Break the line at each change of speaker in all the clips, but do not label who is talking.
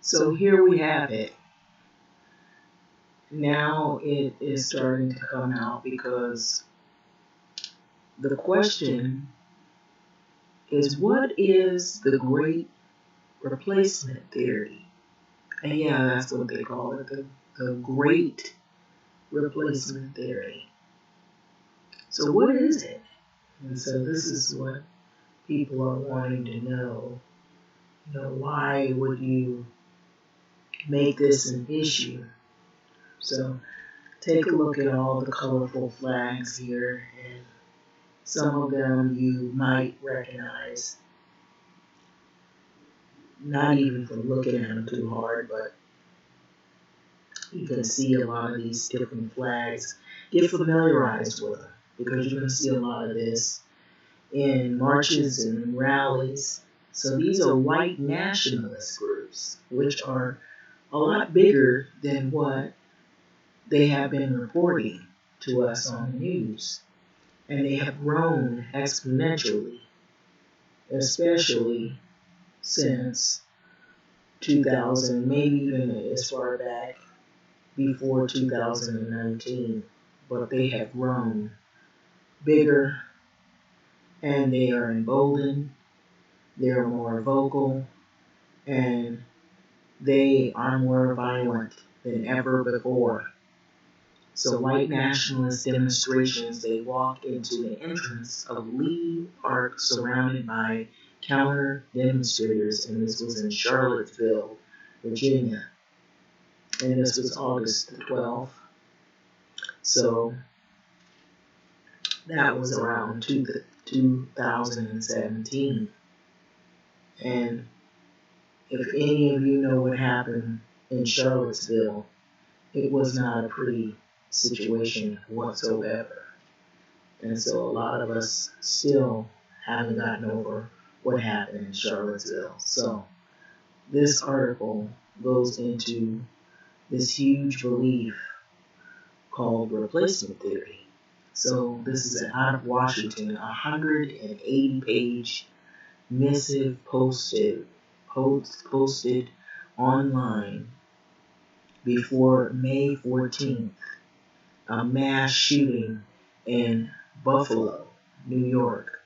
So here we have it. Now it is starting to come out because the question is, what is the great replacement theory? And yeah, that's what they call it, the great replacement theory. So what is it? And so this is what people are wanting to know. Why would you make this an issue? So take a look at all the colorful flags here, and some of them you might recognize, not even from looking at them too hard, but you can see a lot of these different flags. Get familiarized with them, because you're going to see a lot of this in marches and rallies. So these are white nationalist groups, which are a lot bigger than what they have been reporting to us on the news. And they have grown exponentially, especially since 2000, maybe even as far back before 2019. But they have grown bigger, and they are emboldened, they are more vocal, and they are more violent than ever before. So white nationalist demonstrations, they walked into the entrance of Lee Park surrounded by counter demonstrators, and this was in Charlottesville, Virginia. And this was August the 12th. So that was around 2017. And if any of you know what happened in Charlottesville, it was not a pretty situation whatsoever. And so a lot of us still haven't gotten over what happened in Charlottesville. So this article goes into this huge belief called replacement theory. So this is out of Washington, a 180-page missive posted online before May 14th, a mass shooting in Buffalo, New York.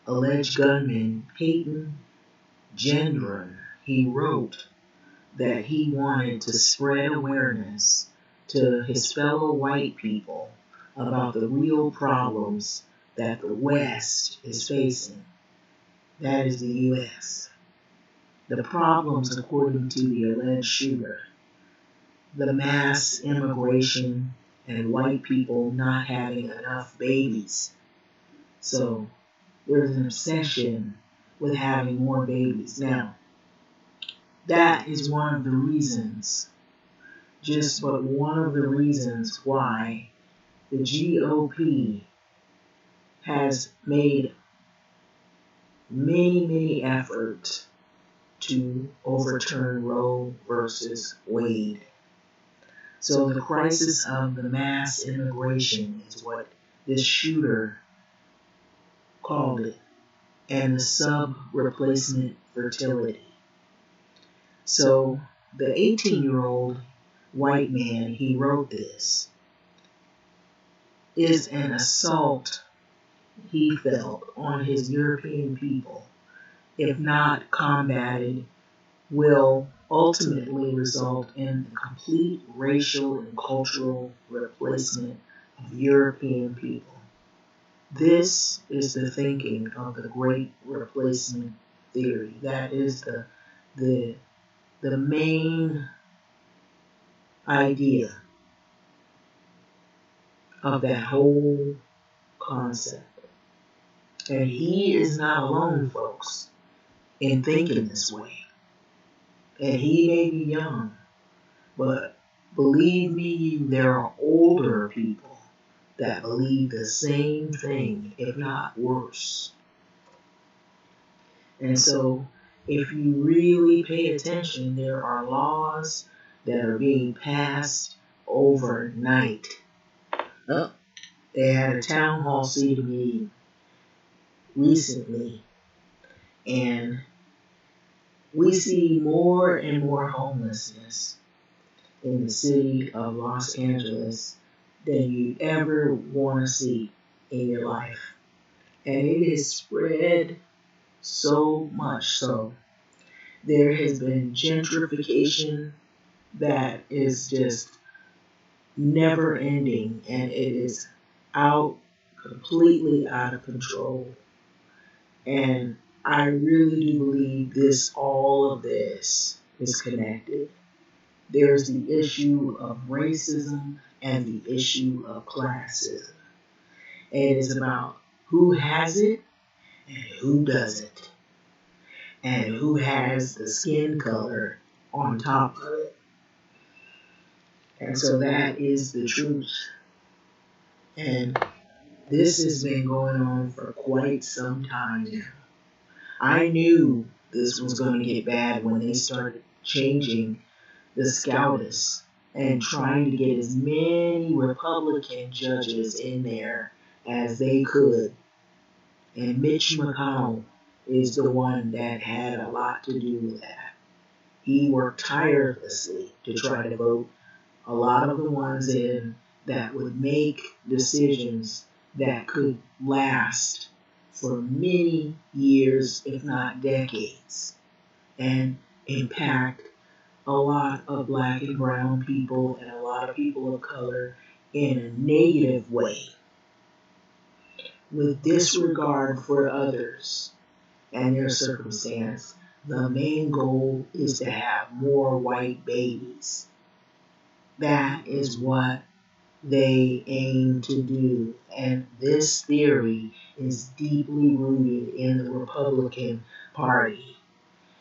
Alleged gunman Peyton Gendron, he wrote that he wanted to spread awareness to his fellow white people about the real problems that the West is facing. That is the U.S. The problems, according to the alleged shooter, the mass immigration and white people not having enough babies. So there's an obsession with having more babies. Now, that is one of the reasons, just but one of the reasons why the GOP has made many efforts to overturn Roe versus Wade. So the crisis of the mass immigration is what this shooter called it, and the sub-replacement fertility. So the 18-year-old white man, he wrote this, is an assault he felt on his European people, if not combated, will ultimately result in the complete racial and cultural replacement of European people. This is the thinking of the great replacement theory. That is the main idea of that whole concept. And he is not alone, folks, in thinking this way. And he may be young, but believe me, there are older people that believe the same thing, if not worse. And so, if you really pay attention, there are laws that are being passed overnight. They had a town hall city meeting recently, and We see more and more homelessness in the city of Los Angeles than you ever want to see in your life. And it is spread so much so. There has been gentrification that is just never ending, and it is out completely out of control. And I really do believe all of this is connected. There's the issue of racism and the issue of classism. It is about who has it and who doesn't, and who has the skin color on top of it. And so that is the truth. And this has been going on for quite some time now. I knew this was going to get bad when they started changing the SCOTUS and trying to get as many Republican judges in there as they could. And Mitch McConnell is the one that had a lot to do with that. He worked tirelessly to try to vote a lot of the ones in that would make decisions that could last for many years, if not decades, and impact a lot of black and brown people and a lot of people of color in a negative way, with disregard for others and their circumstance. The main goal is to have more white babies. That is what they aim to do. And this theory is deeply rooted in the Republican Party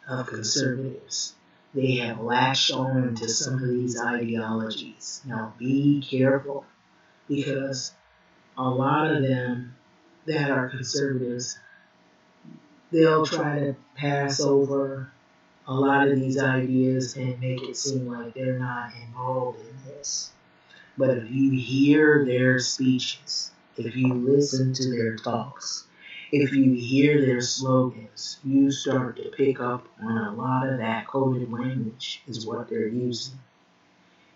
of conservatives. They have latched on to some of these ideologies. Now be careful, because a lot of them that are conservatives, they'll try to pass over a lot of these ideas and make it seem like they're not involved in this. But if you hear their speeches, if you listen to their talks, if you hear their slogans, you start to pick up on a lot of that coded language is what they're using.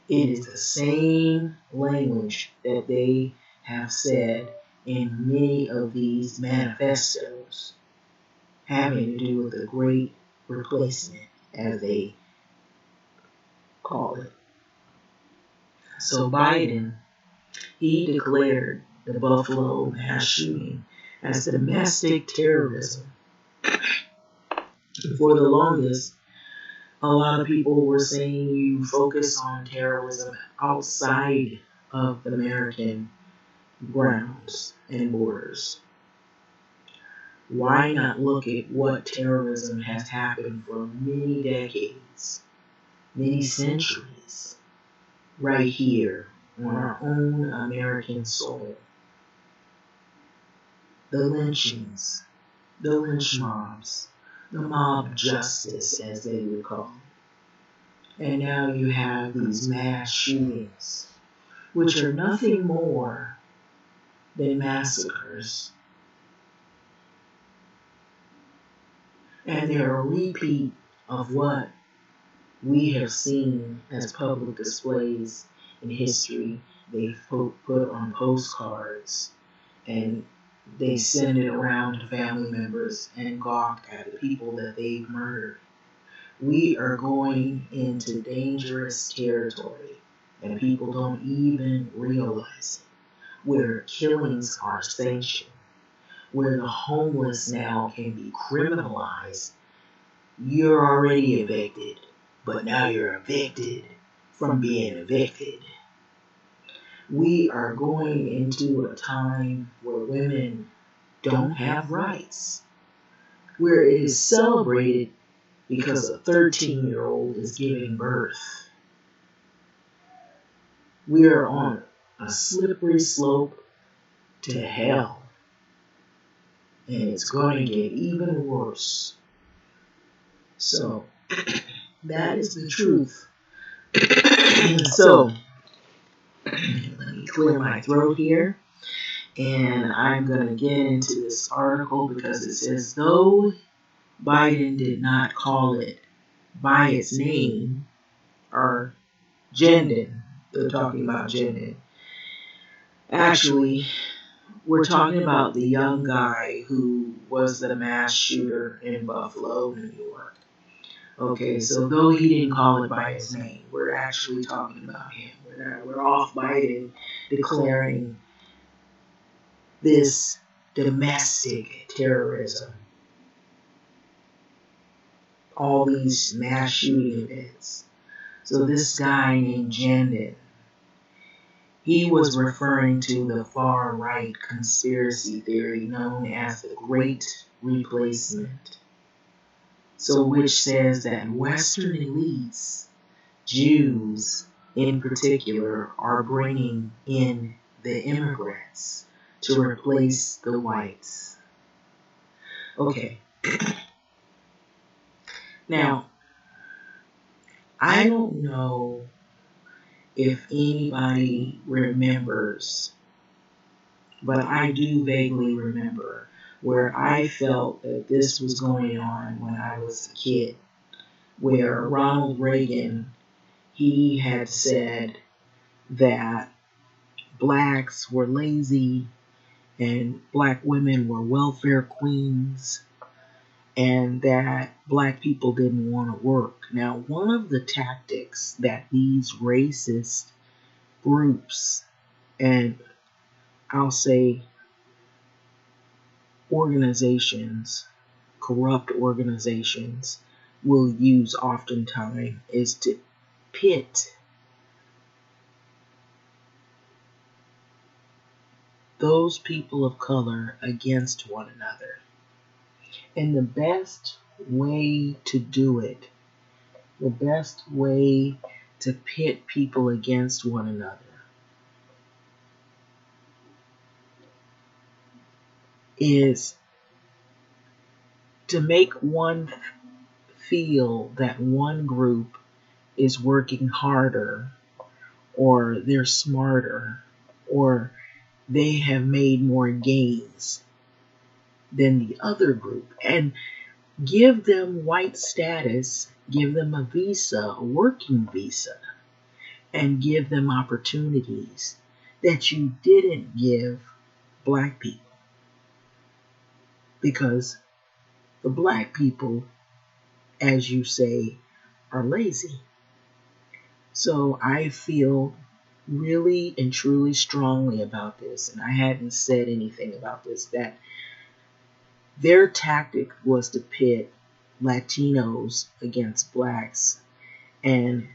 It is the same language that they have said in many of these manifestos having to do with the great replacement, as they call it. So Biden, he declared the Buffalo mass shooting as domestic terrorism. For the longest, a lot of people were saying you focus on terrorism outside of the American grounds and borders. Why not look at what terrorism has happened for many decades, many centuries, right here on our own American soil? The lynchings, the lynch mobs, the mob justice, as they would call it. And now you have these mass shootings, which are nothing more than massacres. And they're a repeat of what we have seen as public displays in history. They put on postcards and they send it around to family members and gawk at the people that they've murdered. We are going into dangerous territory, and people don't even realize it, where killings are sanctioned, where the homeless now can be criminalized. You're already evicted, but now you're evicted from being evicted. We are going into a time where women don't have rights, where it is celebrated because a 13-year-old is giving birth. We are on a slippery slope to hell, and it's going to get even worse. So, that is the truth. So, let me clear my throat here, and I'm going to get into this article because it says, though Biden did not call it by its name are Jendon. They're talking about Jendon. Actually, we're talking about the young guy who was the mass shooter in Buffalo, New York. Okay, so though he didn't call it by his name, we're actually talking about him. We're off Biden declaring this domestic terrorism, all these mass shooting events. So this guy named Jendon, he was referring to the far-right conspiracy theory known as the Great Replacement. So which says that Western elites, Jews in particular, are bringing in the immigrants to replace the whites. Okay. Now, I don't know if anybody remembers, but I do vaguely remember where I felt that this was going on when I was a kid, where Ronald Reagan, he had said that blacks were lazy and black women were welfare queens and that black people didn't want to work. Now, one of the tactics that these racist groups, and I'll say organizations, corrupt organizations, will use oftentimes is to pit those people of color against one another. And the best way to do it, the best way to pit people against one another is to make one feel that one group is working harder or they're smarter or they have made more gains than the other group and give them white status, give them a visa, a working visa, and give them opportunities that you didn't give black people. Because the black people, as you say, are lazy. So I feel really and truly strongly about this, and I hadn't said anything about this, that their tactic was to pit Latinos against blacks, and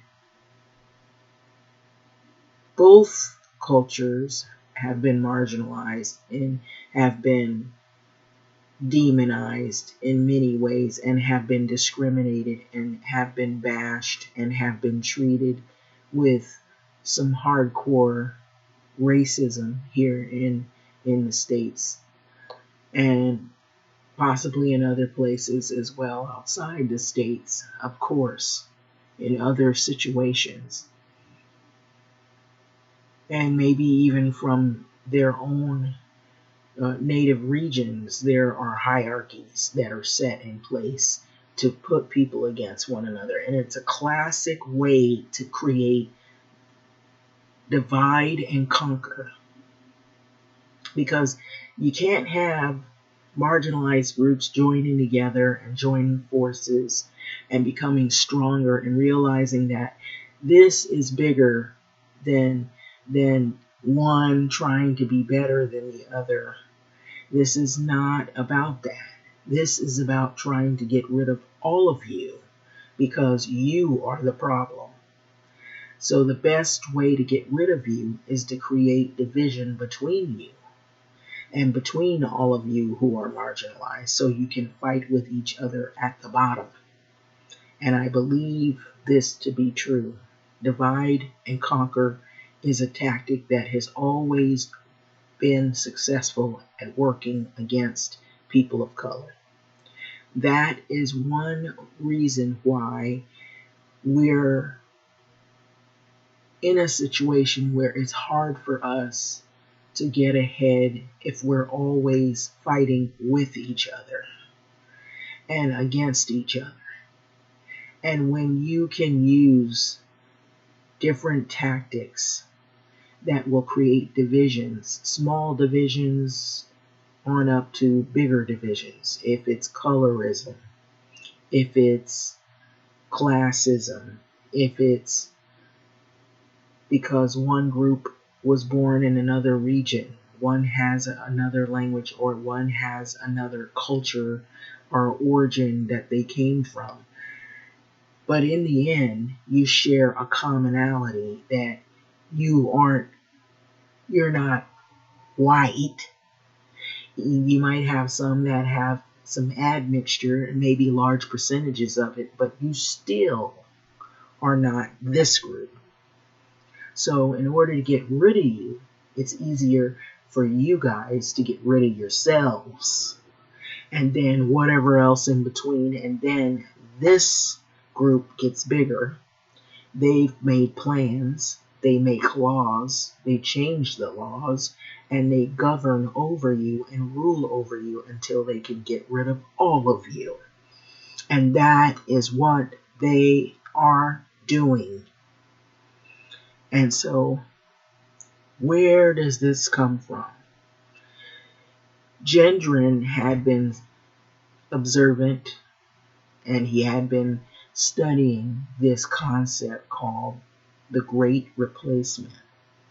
both cultures have been marginalized and have been demonized in many ways and have been discriminated and have been bashed and have been treated with some hardcore racism here in the States and possibly in other places as well outside the States, of course, in other situations, and maybe even from their own native regions. There are hierarchies that are set in place to put people against one another, and it's a classic way to create divide and conquer, because you can't have marginalized groups joining together and joining forces and becoming stronger and realizing that this is bigger than one trying to be better than the other. This is not about that. This is about trying to get rid of all of you because you are the problem. So the best way to get rid of you is to create division between you and between all of you who are marginalized so you can fight with each other at the bottom. And I believe this to be true. Divide and conquer is a tactic that has always been successful at working against people of color. That is one reason why we're in a situation where it's hard for us to get ahead if we're always fighting with each other and against each other. And when you can use different tactics that will create divisions, small divisions on up to bigger divisions, if it's colorism, if it's classism, if it's because one group was born in another region, one has another language, or one has another culture or origin that they came from. But in the end, you share a commonality that you're not white. You might have some that have some admixture and maybe large percentages of it, but you still are not this group. So in order to get rid of you, it's easier for you guys to get rid of yourselves. And then whatever else in between. And then this group gets bigger. They've made plans. They make laws. They change the laws. And they govern over you and rule over you until they can get rid of all of you. And that is what they are doing. And so, where does this come from? Gendron had been observant, and he had been studying this concept called the Great Replacement.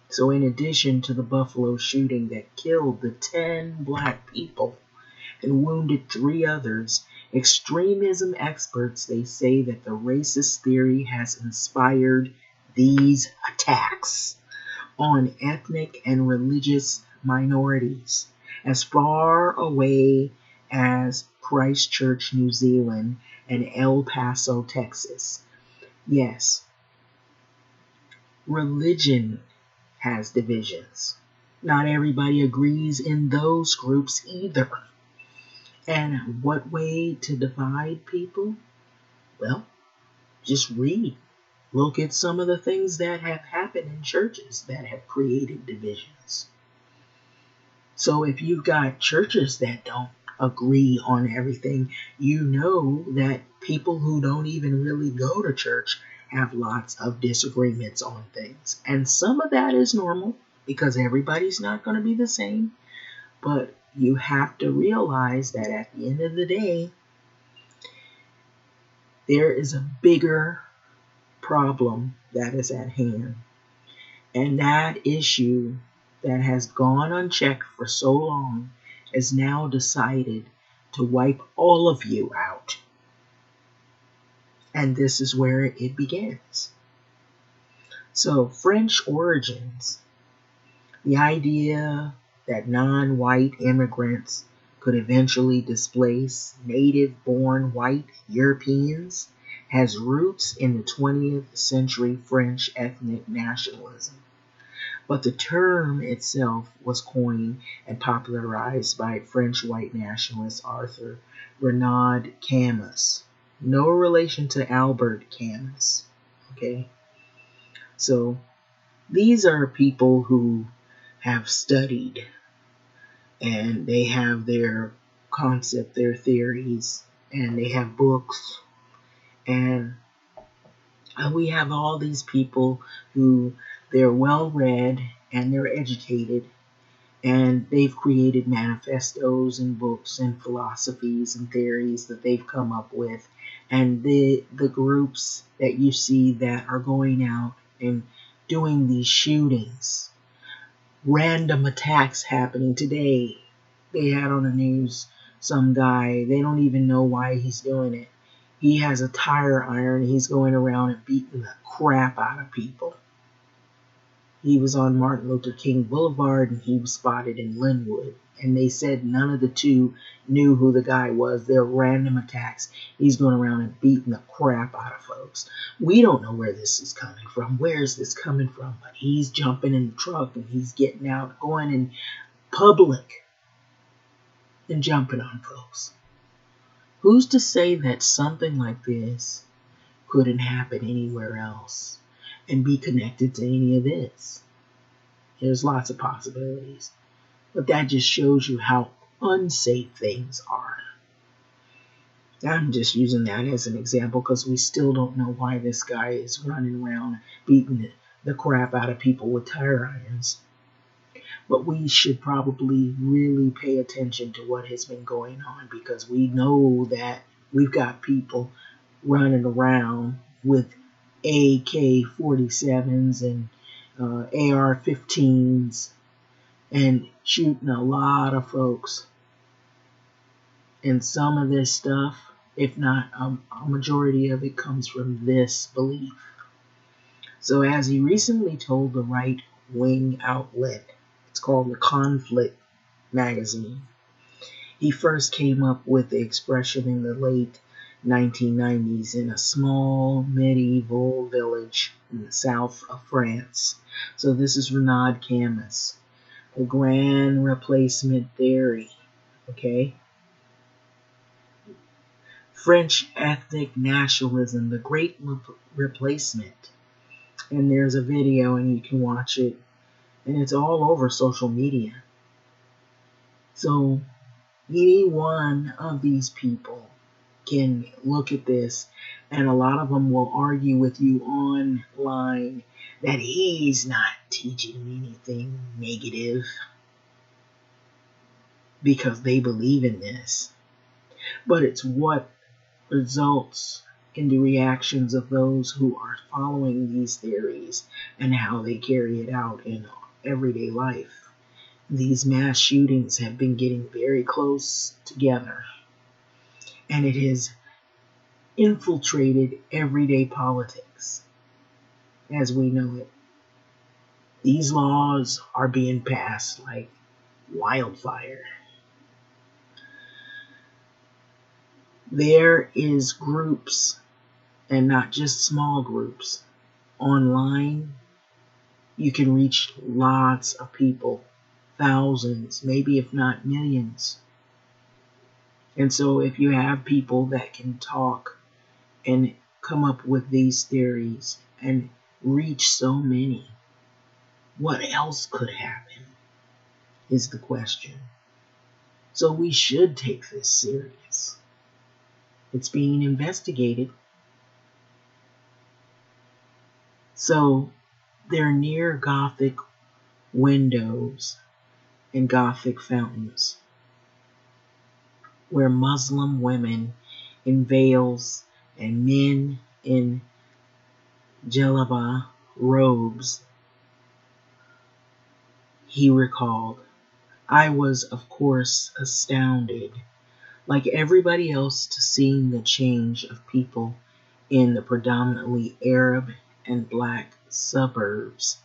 So in addition to the Buffalo shooting that killed the 10 black people and wounded 3 others, extremism experts, they say that the racist theory has inspired these attacks on ethnic and religious minorities as far away as Christchurch, New Zealand, and El Paso, Texas. Yes, religion has divisions. Not everybody agrees in those groups either. And what way to divide people? Well, just read. Look at some of the things that have happened in churches that have created divisions. So if you've got churches that don't agree on everything, you know that people who don't even really go to church have lots of disagreements on things. And some of that is normal because everybody's not going to be the same. But you have to realize that at the end of the day, there is a bigger problem that is at hand. And that issue that has gone unchecked for so long has now decided to wipe all of you out. And this is where it begins. So, French origins, the idea that non-white immigrants could eventually displace native-born white Europeans, has roots in the 20th century French ethnic nationalism. But the term itself was coined and popularized by French white nationalist Arthur Renaud Camus. No relation to Albert Camus. Okay? So these are people who have studied and they have their concept, their theories, and they have books. And we have all these people who they're well read and they're educated and they've created manifestos and books and philosophies and theories that they've come up with. And the groups that you see that are going out and doing these shootings, random attacks happening today. They had on the news some guy, they don't even know why he's doing it. He has a tire iron, he's going around and beating the crap out of people. He was on Martin Luther King Boulevard and he was spotted in Linwood. And they said none of the two knew who the guy was. They're random attacks. He's going around and beating the crap out of folks. We don't know where this is coming from. Where is this coming from? But he's jumping in the truck and he's getting out, going in public and jumping on folks. Who's to say that something like this couldn't happen anywhere else and be connected to any of this? There's lots of possibilities. But that just shows you how unsafe things are. I'm just using that as an example because we still don't know why this guy is running around beating the crap out of people with tire irons. But we should probably really pay attention to what has been going on because we know that we've got people running around with AK-47s and AR-15s and shooting a lot of folks. And some of this stuff, if not a majority of it, comes from this belief. So as he recently told the right-wing outlet, it's called The Conflict magazine, he first came up with the expression in the late 1990s in a small medieval village in the south of France. So this is Renaud Camus, the grand replacement theory, okay? French ethnic nationalism, the great replacement. And there's a video and you can watch it, and it's all over social media. So any one of these people can look at this, and a lot of them will argue with you online that he's not teaching anything negative because they believe in this. But it's what results in the reactions of those who are following these theories and how they carry it out in everyday life. These mass shootings have been getting very close together, and it has infiltrated everyday politics as we know it. These laws are being passed like wildfire. There is groups, and not just small groups. Online, you can reach lots of people, thousands, maybe if not millions. And so if you have people that can talk and come up with these theories and reach so many, what else could happen is the question. So we should take this serious. It's being investigated. So they're near Gothic windows and Gothic fountains where Muslim women in veils and men in jalaba robes. He recalled, I was, of course, astounded, like everybody else, to seeing the change of people in the predominantly Arab and black suburbs.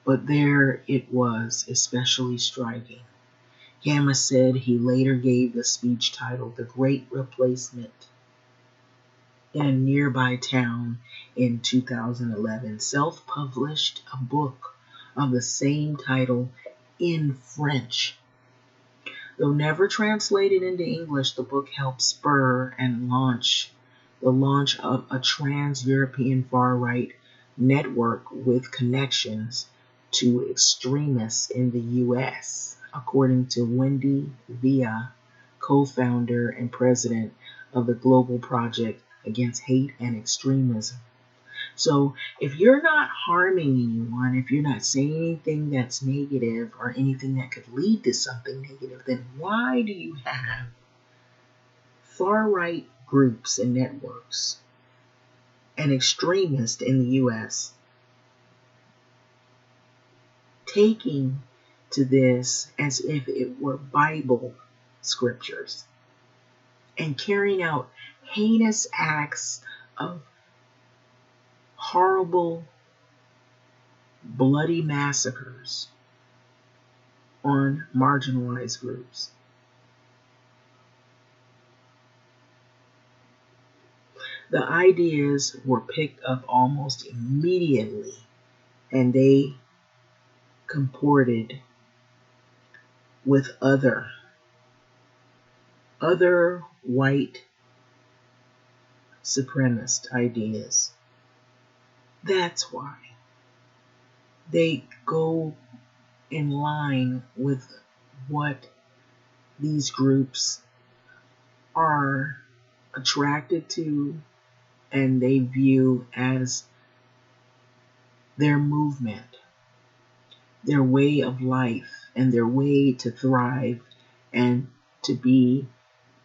But there it was especially striking. Camus said he later gave the speech titled The Great Replacement in a nearby town in 2011, self-published a book of the same title in French. Though never translated into English, the book helped spur and launch of a trans-European far-right network with connections to extremists in the U.S., according to Wendy Via, co-founder and president of the Global Project Against Hate and Extremism. So if you're not harming anyone, if you're not saying anything that's negative or anything that could lead to something negative, then why do you have far-right groups and networks and extremists in the U.S. taking to this as if it were Bible scriptures and carrying out heinous acts of horrible, bloody massacres on marginalized groups? The ideas were picked up almost immediately, and they comported with other white supremacist ideas. That's why they go in line with what these groups are attracted to and they view as their movement, their way of life, and their way to thrive and to be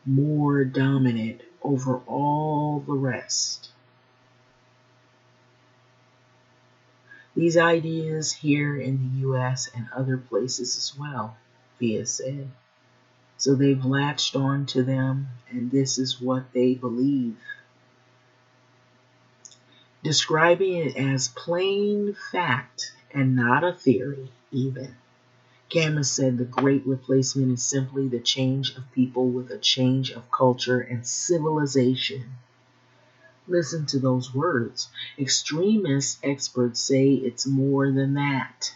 more dominant over all the rest. These ideas here in the US and other places as well, Via said. So they've latched on to them, and this is what they believe. Describing it as plain fact and not a theory, even. Camus said the great replacement is simply the change of people with a change of culture and civilization. Listen to those words. Extremist experts say it's more than that.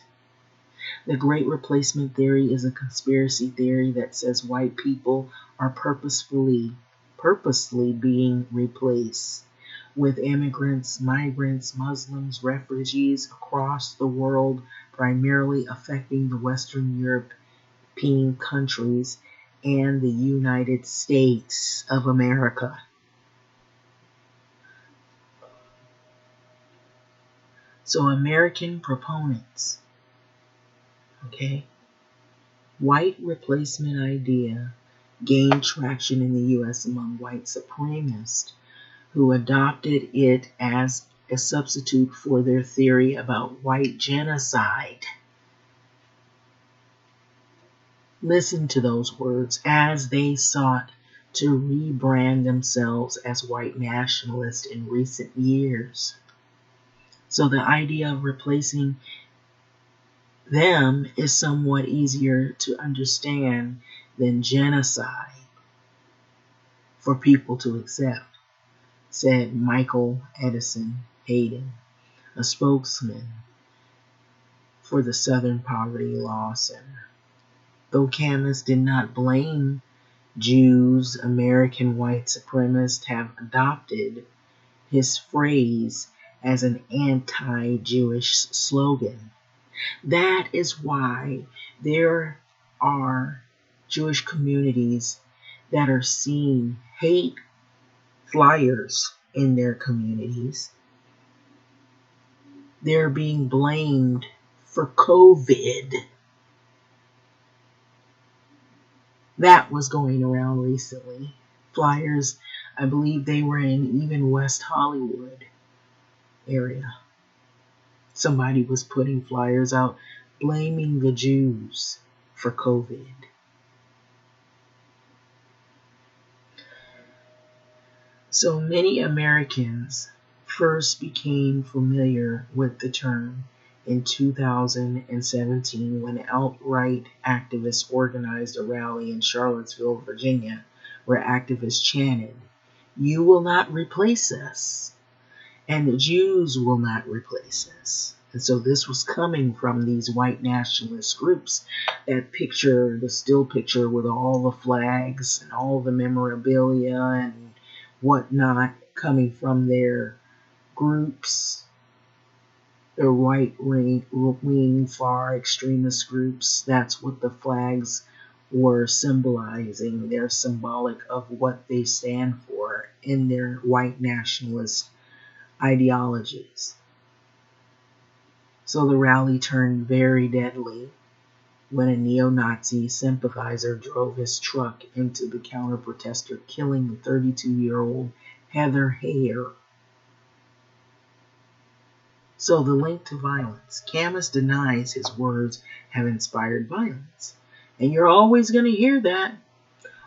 The great replacement theory is a conspiracy theory that says white people are purposely being replaced with immigrants, migrants, Muslims, refugees across the world, primarily affecting the Western European countries and the United States of America. So American proponents, okay, white replacement idea gained traction in the U.S. among white supremacists who adopted it as a substitute for their theory about white genocide. Listen to those words, as they sought to rebrand themselves as white nationalists in recent years. So the idea of replacing them is somewhat easier to understand than genocide for people to accept, said Michael Edison Hayden, a spokesman for the Southern Poverty Law Center. Though Camus did not blame Jews, American white supremacists have adopted his phrase as an anti-Jewish slogan. That is why there are Jewish communities that are seeing hate flyers in their communities. They're being blamed for COVID. That was going around recently. Flyers, I believe they were in even West Hollywood area. Somebody was putting flyers out blaming the Jews for COVID. So many Americans first became familiar with the term in 2017 when alt-right activists organized a rally in Charlottesville, Virginia, where activists chanted, "You will not replace us, and the Jews will not replace us." And so this was coming from these white nationalist groups that picture, the still picture with all the flags and all the memorabilia and whatnot coming from their groups, the right-wing far extremist groups. That's what the flags were symbolizing. They're symbolic of what they stand for in their white nationalist ideologies. So the rally turned very deadly when a neo-Nazi sympathizer drove his truck into the counter-protester, killing the 32-year-old Heather Heyer. So the link to violence. Camus denies his words have inspired violence. And you're always going to hear that.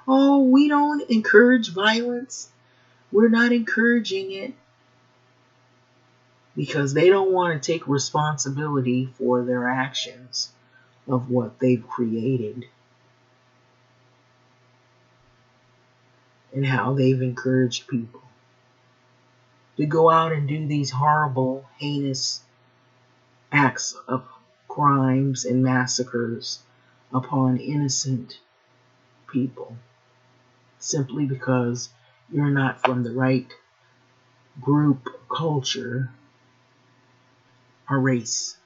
Oh, we don't encourage violence. We're not encouraging it. Because they don't want to take responsibility for their actions of what they've created and how they've encouraged people to go out and do these horrible, heinous acts of crimes and massacres upon innocent people simply because you're not from the right group, culture, or race.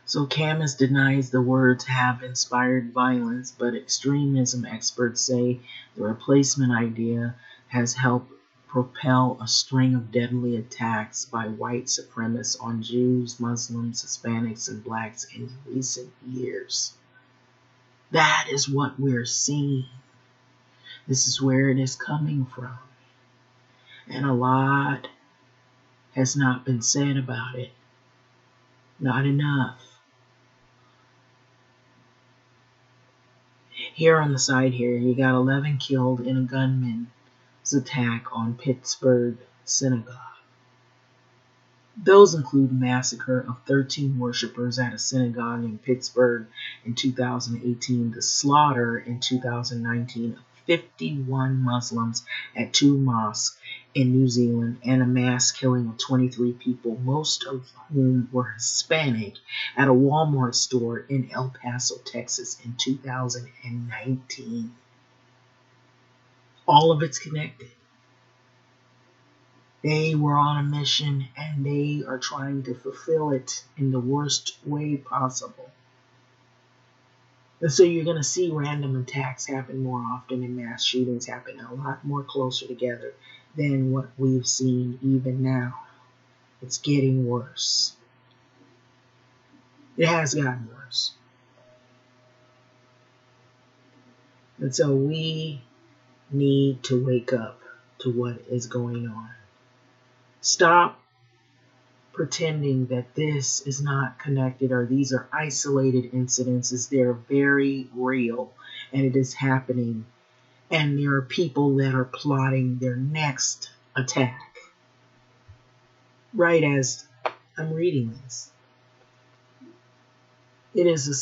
So Camus denies the words have inspired violence, but extremism experts say the replacement idea has helped propel a string of deadly attacks by white supremacists on Jews, Muslims, Hispanics, and blacks in recent years. That is what we're seeing. This is where it is coming from. And a lot has not been said about it. Not enough. Here on the side here, you got 11 killed in a gunman's attack on Pittsburgh synagogue. Those include massacre of 13 worshippers at a synagogue in Pittsburgh in 2018, the slaughter in 2019 of 51 Muslims at 2 mosques in New Zealand, and a mass killing of 23 people, most of whom were Hispanic, at a Walmart store in El Paso, Texas in 2019. All of it's connected. They were on a mission, and they are trying to fulfill it in the worst way possible. And so you're going to see random attacks happen more often, and mass shootings happen a lot more closer together than what we've seen even now. It's getting worse. It has gotten worse. And so we need to wake up to what is going on. Stop pretending that this is not connected or these are isolated incidences. They're very real, and it is happening. And there are people that are plotting their next attack. Right as I'm reading this. It is a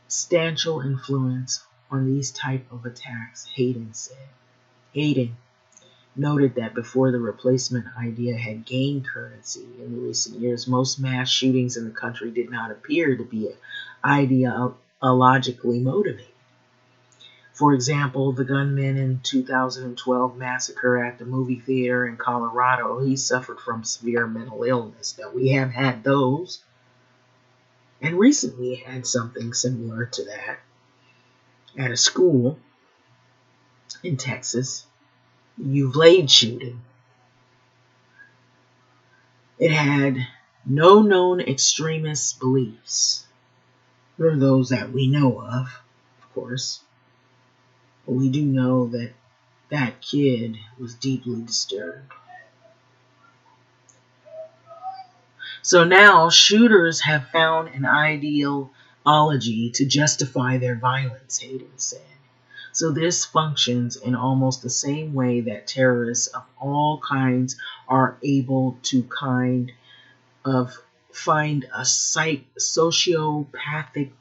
substantial influence on these type of attacks, Hayden said. Hayden noted that before the replacement idea had gained currency in recent years, most mass shootings in the country did not appear to be ideologically motivated. For example, the gunman in 2012 massacre at the movie theater in Colorado, he suffered from severe mental illness. Now, we have had those, and recently had something similar to that at a school in Texas. Uvalde shooting. It had no known extremist beliefs. There are those that we know of course. But we do know that that kid was deeply disturbed. So now shooters have found an ideology to justify their violence, Hayden said. So this functions in almost the same way that terrorists of all kinds are able to find a sociopathic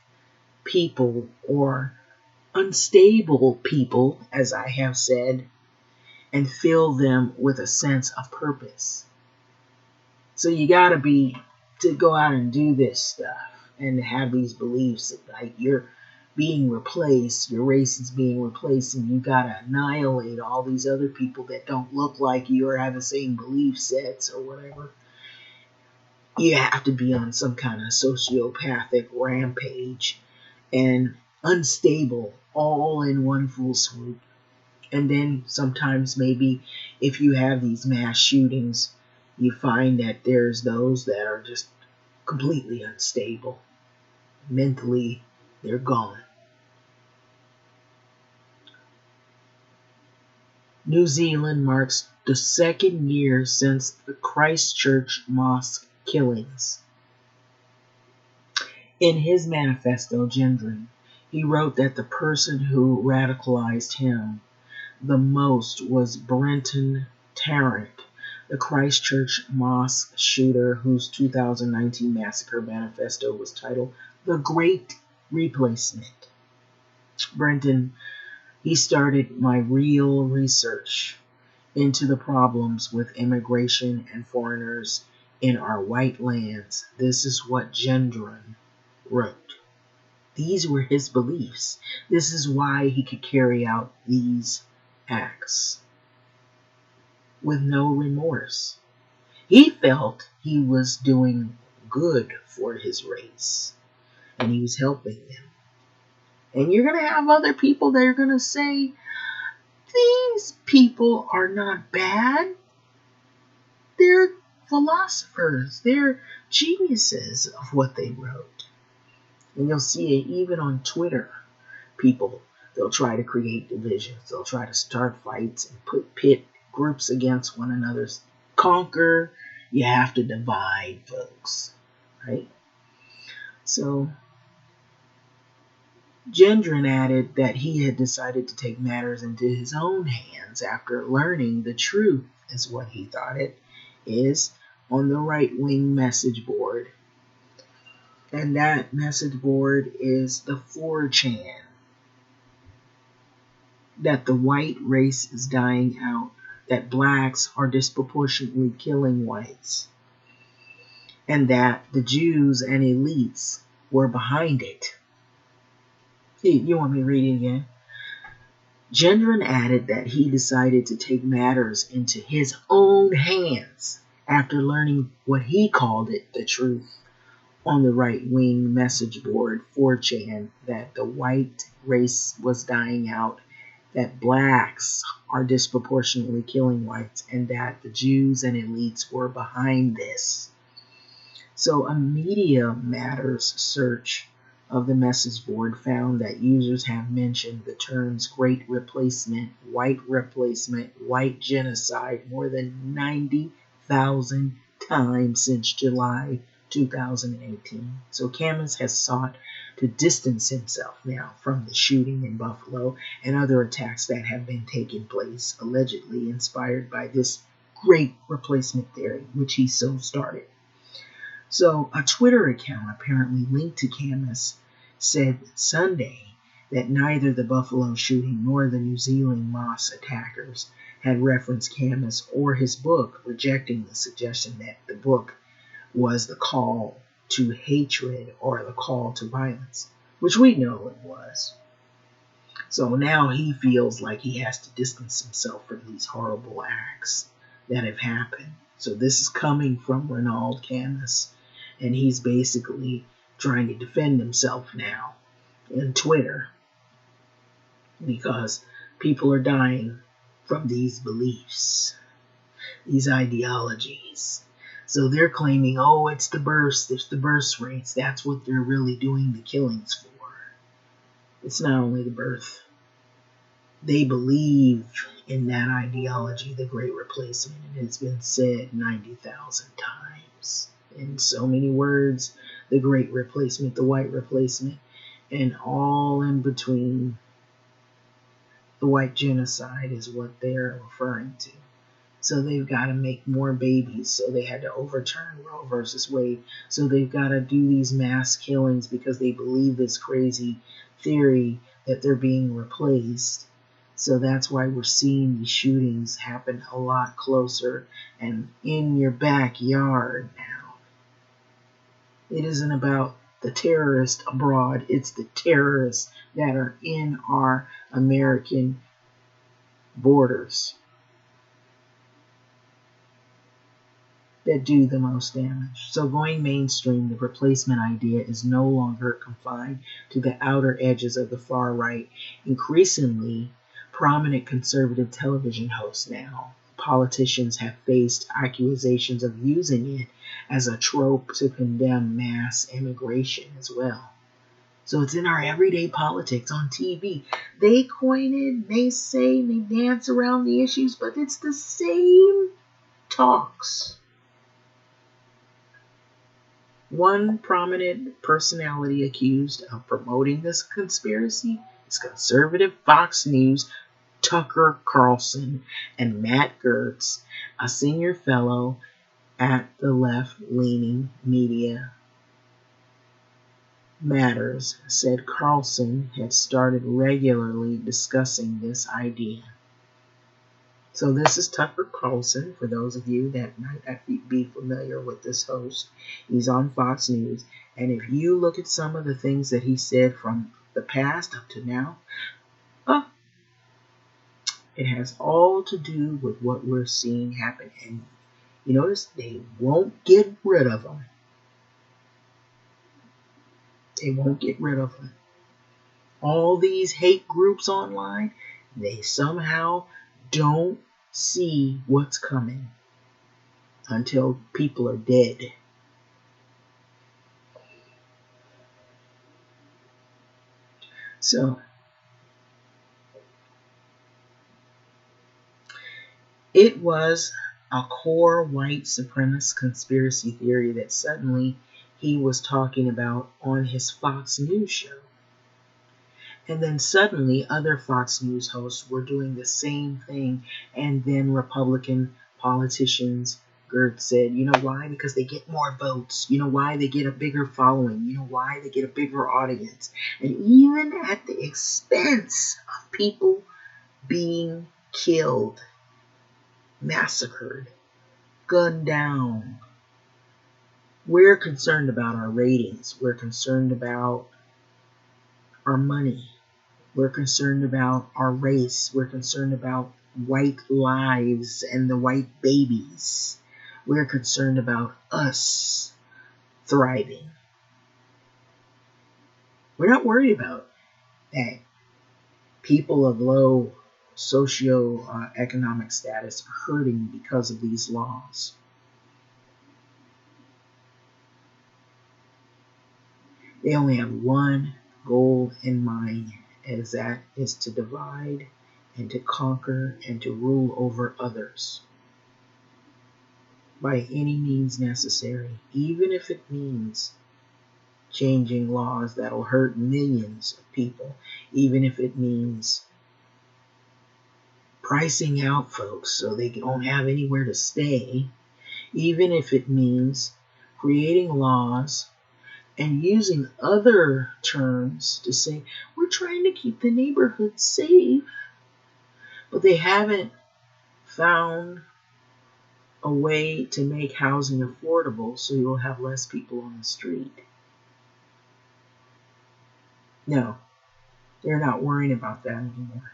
people or unstable people, as I have said, and fill them with a sense of purpose. So you gotta to go out and do this stuff and have these beliefs like you're being replaced, your race is being replaced, and you gotta annihilate all these other people that don't look like you or have the same belief sets or whatever. You have to be on some kind of sociopathic rampage and unstable all in one full swoop. And then sometimes maybe if you have these mass shootings, you find that there's those that are just completely unstable. Mentally, they're gone. New Zealand marks the second year since the Christchurch mosque killings. In his manifesto, Gendron, he wrote that the person who radicalized him the most was Brenton Tarrant, the Christchurch mosque shooter whose 2019 massacre manifesto was titled The Great Replacement. Brenton, he started my real research into the problems with immigration and foreigners in our white lands. This is what Gendron wrote. These were his beliefs. This is why he could carry out these acts with no remorse. He felt he was doing good for his race, and he was helping them. And you're going to have other people that are going to say, these people are not bad. They're philosophers. They're geniuses of what they wrote. And you'll see it even on Twitter. People, they'll try to create divisions. They'll try to start fights and pit groups against one another. Conquer, you have to divide, folks. Right? So, Gendron added that he had decided to take matters into his own hands after learning the truth, is what he thought it is, on the right-wing message board. And that message board is the 4chan. That the white race is dying out, that blacks are disproportionately killing whites, and that the Jews and elites were behind it. You want me to read it again? Gendron added that he decided to take matters into his own hands after learning what he called it, the truth, on the right-wing message board 4chan, that the white race was dying out, that blacks are disproportionately killing whites, and that the Jews and elites were behind this. So a Media Matters search of the message board found that users have mentioned the terms Great Replacement, White Genocide more than 90,000 times since July 2018. So Camus has sought to distance himself now from the shooting in Buffalo and other attacks that have been taking place, allegedly inspired by this Great Replacement theory, which he so started. So a Twitter account apparently linked to Camus said Sunday that neither the Buffalo shooting nor the New Zealand mosque attackers had referenced Camus or his book, rejecting the suggestion that the book was the call to hatred or the call to violence, which we know it was. So now he feels like he has to distance himself from these horrible acts that have happened. So this is coming from Ronald Camus, and he's basically trying to defend himself now in Twitter because people are dying from these beliefs, these ideologies. So they're claiming, oh, it's the birth rates. That's what they're really doing the killings for. It's not only the birth. They believe in that ideology, the Great Replacement, and it's been said 90,000 times. In so many words, the Great Replacement, the White Replacement, and all in between. The white genocide is what they're referring to. So they've got to make more babies. So they had to overturn Roe versus Wade. So they've got to do these mass killings because they believe this crazy theory that they're being replaced. So that's why we're seeing these shootings happen a lot closer and in your backyard now. It isn't about the terrorists abroad. It's the terrorists that are in our American borders that do the most damage. So going mainstream, the replacement idea is no longer confined to the outer edges of the far right. Increasingly, prominent conservative television hosts now, politicians have faced accusations of using it as a trope to condemn mass immigration as well. So it's in our everyday politics on TV. They coin it, they say, they dance around the issues, but it's the same talks. One prominent personality accused of promoting this conspiracy is conservative Fox News Tucker Carlson, and Matt Gertz, a senior fellow at the left-leaning Media Matters, said Carlson had started regularly discussing this idea. So this is Tucker Carlson, for those of you that might not be familiar with this host. He's on Fox News, and if you look at some of the things that he said from the past up to now, it has all to do with what we're seeing happen. And you notice they won't get rid of them. They won't get rid of them. All these hate groups online, They somehow don't see what's coming until people are dead. So it was a core white supremacist conspiracy theory that suddenly he was talking about on his Fox News show. And then suddenly other Fox News hosts were doing the same thing. And then Republican politicians, Gert said, you know why? Because they get more votes. You know why? They get a bigger following. You know why? They get a bigger audience. And even at the expense of people being killed, massacred, gunned down. We're concerned about our ratings. We're concerned about our money. We're concerned about our race. We're concerned about white lives and the white babies. We're concerned about us thriving. We're not worried about that people of low socioeconomic status are hurting because of these laws. They only have one goal in mind, as that is to divide and to conquer and to rule over others by any means necessary, even if it means changing laws that'll hurt millions of people, even if it means pricing out folks so they don't have anywhere to stay, even if it means creating laws and using other terms to say, we're trying to keep the neighborhood safe, but they haven't found a way to make housing affordable so you'll have less people on the street. No, they're not worrying about that anymore.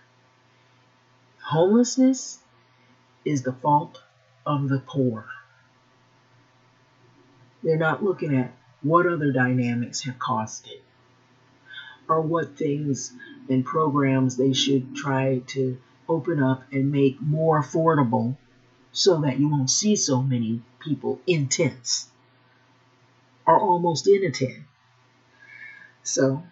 Homelessness is the fault of the poor. They're not looking at what other dynamics have caused it, or what things and programs they should try to open up and make more affordable so that you won't see so many people in tents or almost in a tent. So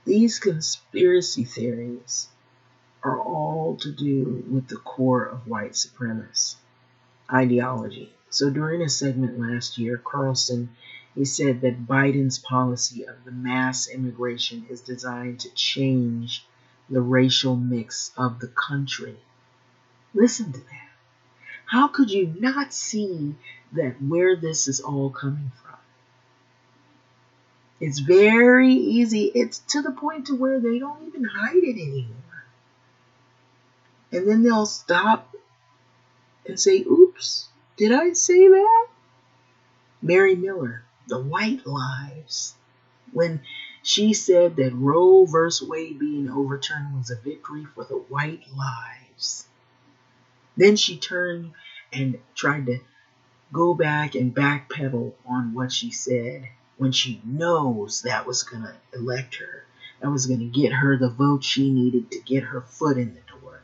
these conspiracy theories are all to do with the core of white supremacist ideology. So during a segment last year, Carlson, he said that Biden's policy of the mass immigration is designed to change the racial mix of the country. Listen to that. How could you not see that where this is all coming from? It's very easy. It's to the point to where they don't even hide it anymore. And then they'll stop and say, oops, did I say that? Mary Miller, the white lives, when she said that Roe versus Wade being overturned was a victory for the white lives. Then she turned and tried to go back and backpedal on what she said when she knows that was going to elect her. That was going to get her the vote she needed to get her foot in the door.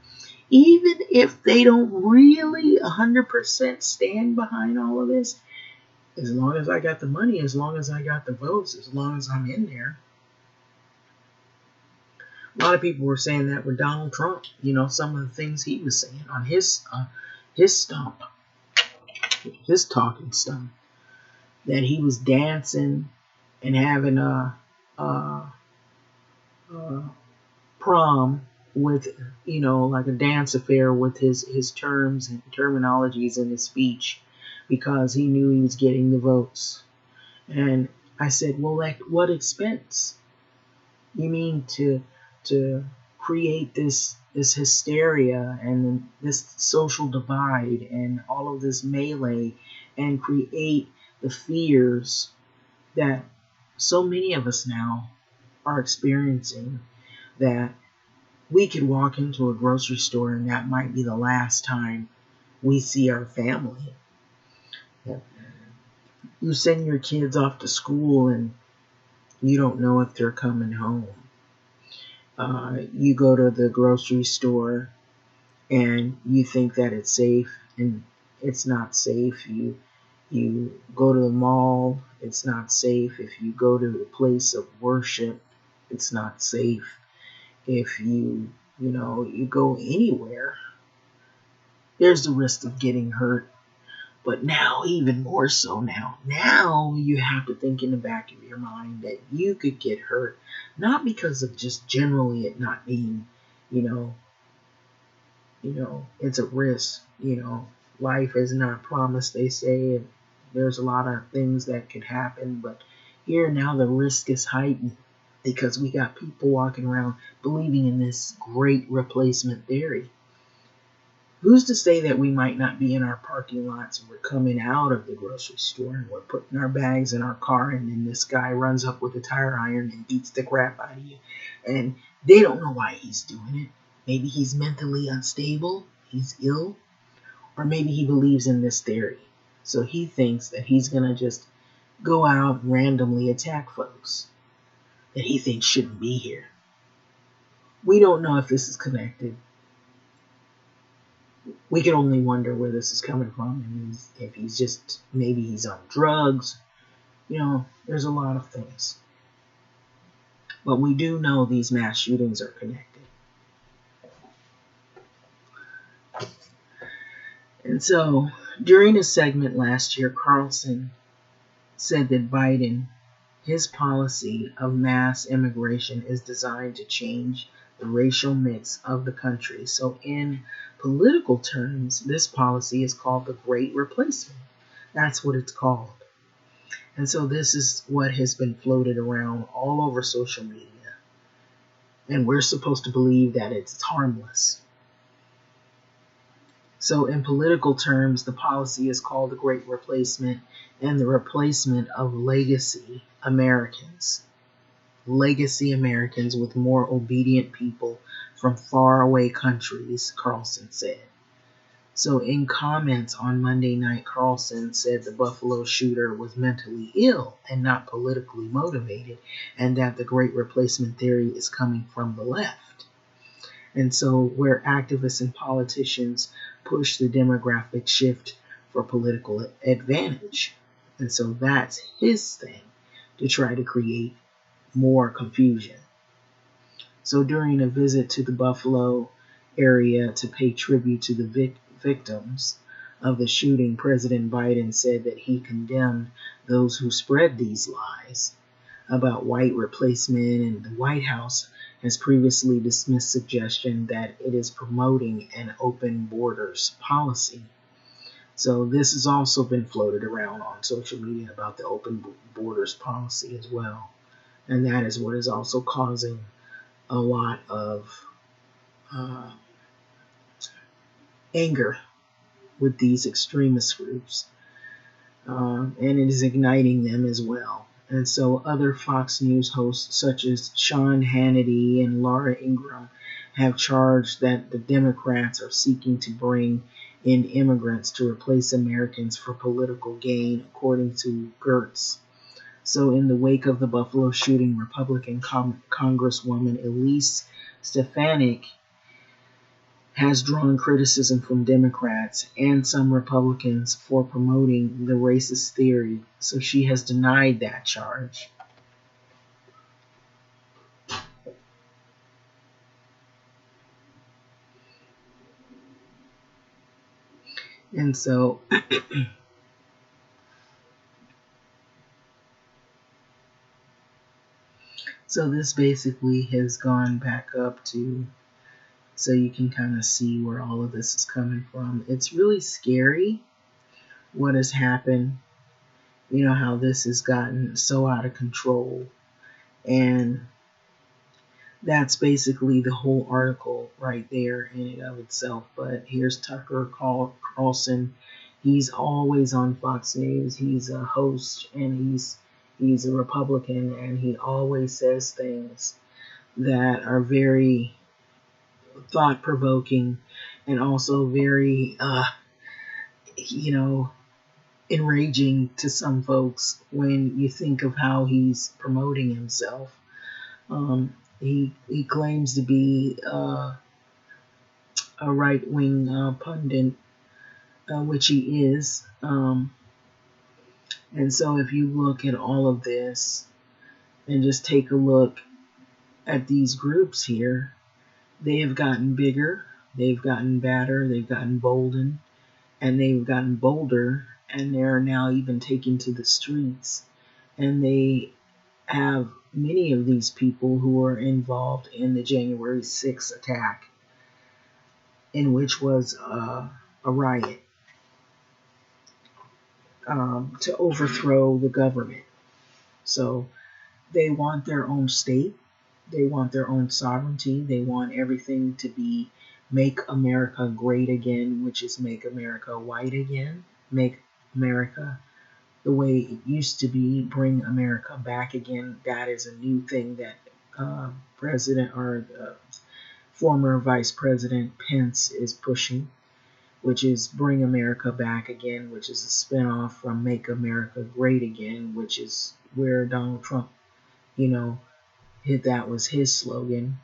Even if they don't really 100% stand behind all of this, as long as I got the money, as long as I got the votes, as long as I'm in there. A lot of people were saying that with Donald Trump. You know, some of the things he was saying on his stump, his talking stump, that he was dancing and having a prom with, you know, like a dance affair with his terms and terminologies in his speech because he knew he was getting the votes. And I said, well, at what expense? You mean to create this hysteria and this social divide and all of this melee and create the fears that so many of us now are experiencing, that we could walk into a grocery store and that might be the last time we see our family. You send your kids off to school and you don't know if they're coming home. You go to the grocery store and you think that it's safe, and it's not safe. You go to the mall, it's not safe. If you go to a place of worship, it's not safe. If you go anywhere, there's the risk of getting hurt. But now, even more so now you have to think in the back of your mind that you could get hurt, not because of just generally it not being, you know, it's a risk. Life is not promised, they say, and there's a lot of things that could happen. But here now the risk is heightened because we got people walking around believing in this great replacement theory. Who's to say that we might not be in our parking lots and we're coming out of the grocery store and we're putting our bags in our car, and then this guy runs up with a tire iron and beats the crap out of you, and they don't know why he's doing it. Maybe he's mentally unstable, he's ill, or maybe he believes in this theory. So he thinks that he's going to just go out and randomly attack folks that he thinks shouldn't be here. We don't know if this is connected. We can only wonder where this is coming from, and if he's just, maybe he's on drugs. There's a lot of things. But we do know these mass shootings are connected. And so, during a segment last year, Carlson said that Biden, his policy of mass immigration is designed to change the racial mix of the country. So in political terms, this policy is called the Great Replacement. That's what it's called. And so this is what has been floated around all over social media. And we're supposed to believe that it's harmless. So in political terms, the policy is called the Great Replacement, and the replacement of legacy Americans. Legacy Americans with more obedient people from faraway countries, Carlson said. So in comments on Monday night, Carlson said the Buffalo shooter was mentally ill and not politically motivated, and that the Great Replacement theory is coming from the left. And so where activists and politicians push the demographic shift for political advantage. And so that's his thing, to try to create more confusion. So during a visit to the Buffalo area to pay tribute to the victims of the shooting, President Biden said that he condemned those who spread these lies about white replacement, and the White House has previously dismissed suggestion that it is promoting an open borders policy. So this has also been floated around on social media about the open borders policy as well. And that is what is also causing a lot of anger with these extremist groups. And it is igniting them as well. And so other Fox News hosts such as Sean Hannity and Laura Ingraham have charged that the Democrats are seeking to bring in immigrants to replace Americans for political gain, according to Gertz. So in the wake of the Buffalo shooting, Republican Congresswoman Elise Stefanik has drawn criticism from Democrats and some Republicans for promoting the racist theory. So she has denied that charge. And so so this basically has gone back up to, so you can kind of see where all of this is coming from. It's really scary what has happened. How this has gotten so out of control. And that's basically the whole article right there in and of itself. But here's Tucker Carlson. He's always on Fox News. He's a host, and he's a Republican, and he always says things that are very thought-provoking and also very, enraging to some folks when you think of how he's promoting himself. He claims to be a right wing pundit, which he is. And so if you look at all of this and just take a look at these groups here, they have gotten bigger, they've gotten badder, they've gotten bolden, and they've gotten bolder, and they're now even taking to the streets. And they have many of these people who are involved in the January 6th attack, in which was a riot to overthrow the government. So they want their own state. They want their own sovereignty. They want everything to be make America great again, which is make America white again, make America the way it used to be, bring America back again. That is a new thing that President or former Vice President Pence is pushing, which is Bring America Back Again, which is a spinoff from Make America Great Again, which is where Donald Trump, that was his slogan,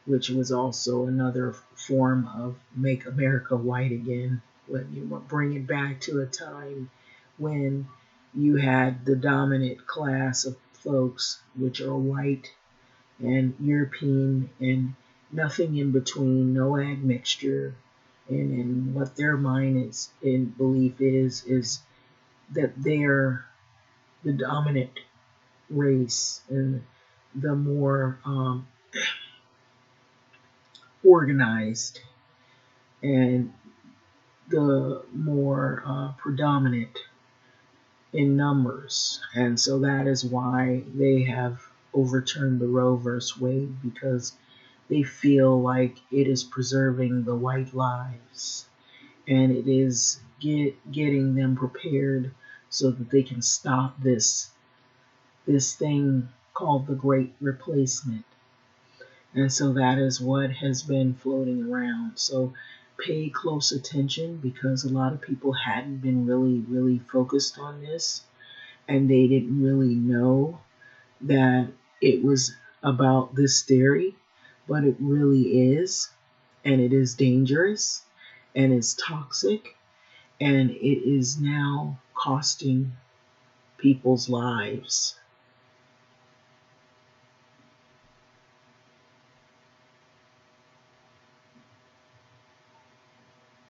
which was also another form of Make America White Again, when you bring it back to a time when you had the dominant class of folks, which are white and European and nothing in between, no admixture. And what their mind is in belief is that they're the dominant race and the more organized and the more predominant in numbers. And so that is why they have overturned the Roe versus Wade, because they feel like it is preserving the white lives and it is getting them prepared so that they can stop this thing called the Great Replacement. And so that is what has been floating around. So pay close attention, because a lot of people hadn't been really focused on this, and they didn't really know that it was about this theory, but it really is, and it is dangerous, and it's toxic, and it is now costing people's lives.